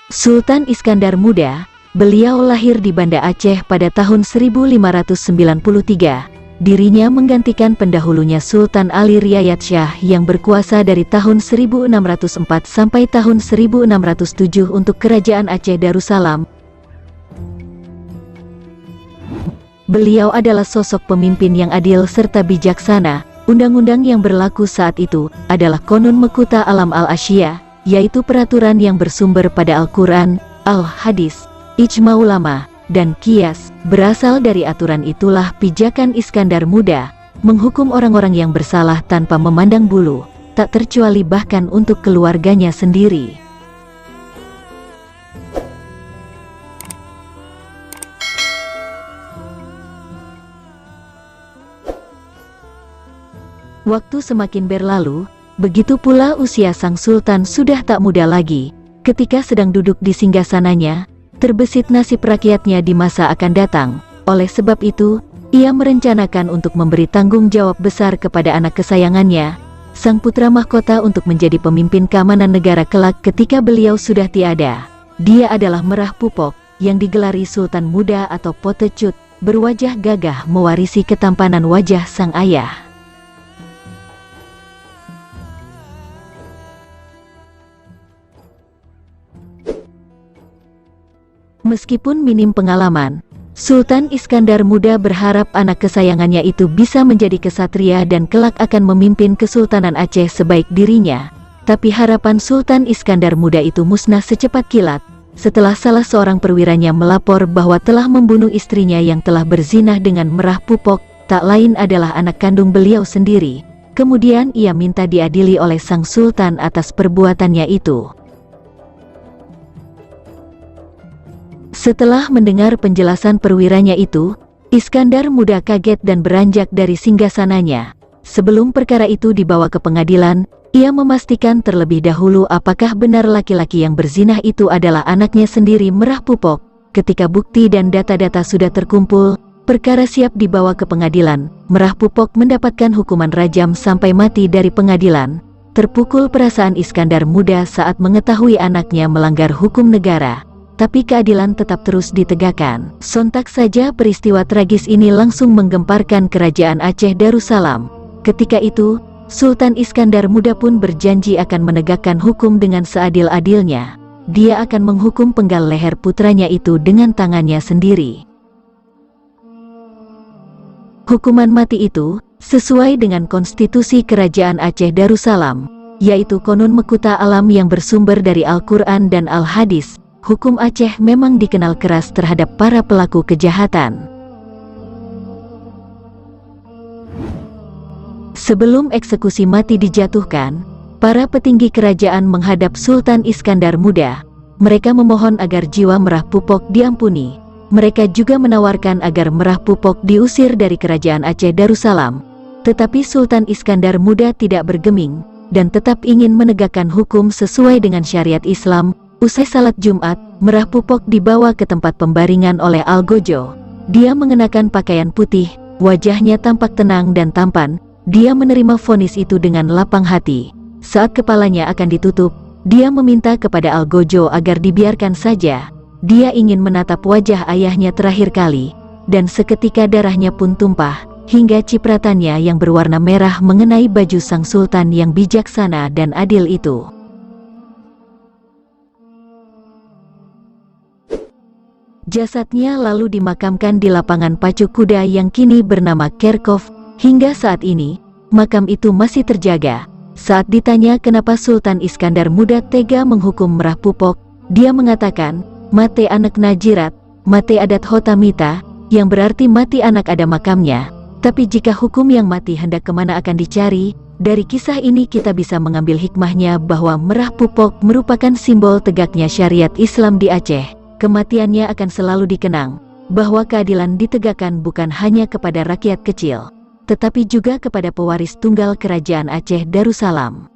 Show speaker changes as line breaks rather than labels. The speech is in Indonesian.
Sultan Iskandar Muda, beliau lahir di Banda Aceh pada tahun 1593. Dirinya menggantikan pendahulunya Sultan Ali Riayat Shah yang berkuasa dari tahun 1604 sampai tahun 1607 untuk Kerajaan Aceh Darussalam. Beliau adalah sosok pemimpin yang adil serta bijaksana. Undang-undang yang berlaku saat itu adalah Qonun Mekuta Alam al-Asya, yaitu peraturan yang bersumber pada Al-Quran, Al-Hadis, Ijma ulama, dan Qiyas. Berasal dari aturan itulah pijakan Iskandar Muda, menghukum orang-orang yang bersalah tanpa memandang bulu, tak terkecuali bahkan untuk keluarganya sendiri. Waktu semakin berlalu, begitu pula usia sang sultan sudah tak muda lagi. Ketika sedang duduk di singgasananya, terbesit nasib rakyatnya di masa akan datang. Oleh sebab itu, ia merencanakan untuk memberi tanggung jawab besar kepada anak kesayangannya, sang putra mahkota, untuk menjadi pemimpin keamanan negara kelak ketika beliau sudah tiada. Dia adalah Merah Pupok, yang digelari Sultan Muda atau Potecut, berwajah gagah mewarisi ketampanan wajah sang ayah. Meskipun minim pengalaman, Sultan Iskandar Muda berharap anak kesayangannya itu bisa menjadi kesatria dan kelak akan memimpin Kesultanan Aceh sebaik dirinya. Tapi harapan Sultan Iskandar Muda itu musnah secepat kilat, setelah salah seorang perwiranya melapor bahwa telah membunuh istrinya yang telah berzinah dengan Merah Pupok, tak lain adalah anak kandung beliau sendiri. Kemudian ia minta diadili oleh sang sultan atas perbuatannya itu. Setelah mendengar penjelasan perwiranya itu, Iskandar Muda kaget dan beranjak dari singgasananya. Sebelum perkara itu dibawa ke pengadilan, ia memastikan terlebih dahulu apakah benar laki-laki yang berzinah itu adalah anaknya sendiri Merah Pupok. Ketika bukti dan data-data sudah terkumpul, perkara siap dibawa ke pengadilan. Merah Pupok mendapatkan hukuman rajam sampai mati dari pengadilan. Terpukul perasaan Iskandar Muda saat mengetahui anaknya melanggar hukum negara. Tapi keadilan tetap terus ditegakkan. Sontak saja peristiwa tragis ini langsung menggemparkan Kerajaan Aceh Darussalam. Ketika itu, Sultan Iskandar Muda pun berjanji akan menegakkan hukum dengan seadil-adilnya. Dia akan menghukum penggal leher putranya itu dengan tangannya sendiri. Hukuman mati itu sesuai dengan konstitusi Kerajaan Aceh Darussalam, yaitu Qonun Mekuta Alam yang bersumber dari Al-Quran dan Al-Hadis. Hukum Aceh memang dikenal keras terhadap para pelaku kejahatan. Sebelum eksekusi mati dijatuhkan, para petinggi kerajaan menghadap Sultan Iskandar Muda. Mereka memohon agar jiwa Merah Pupok diampuni. Mereka juga menawarkan agar Merah Pupok diusir dari Kerajaan Aceh Darussalam. Tetapi Sultan Iskandar Muda tidak bergeming, dan tetap ingin menegakkan hukum sesuai dengan syariat Islam. Usai salat Jumat, Merah Pupok dibawa ke tempat pembaringan oleh Algojo. Dia mengenakan pakaian putih, wajahnya tampak tenang dan tampan. Dia menerima vonis itu dengan lapang hati. Saat kepalanya akan ditutup, dia meminta kepada Algojo agar dibiarkan saja. Dia ingin menatap wajah ayahnya terakhir kali, dan seketika darahnya pun tumpah, hingga cipratannya yang berwarna merah mengenai baju sang sultan yang bijaksana dan adil itu. Jasadnya lalu dimakamkan di lapangan pacu kuda yang kini bernama Kerkhof. Hingga saat ini, makam itu masih terjaga. Saat ditanya kenapa Sultan Iskandar Muda tega menghukum Merah Pupok, dia mengatakan, "Mate anak najirat, mate adat hotamita," yang berarti mati anak ada makamnya. Tapi jika hukum yang mati hendak kemana akan dicari? Dari kisah ini kita bisa mengambil hikmahnya bahwa Merah Pupok merupakan simbol tegaknya syariat Islam di Aceh. Kematiannya akan selalu dikenang, bahwa keadilan ditegakkan bukan hanya kepada rakyat kecil, tetapi juga kepada pewaris tunggal Kerajaan Aceh Darussalam.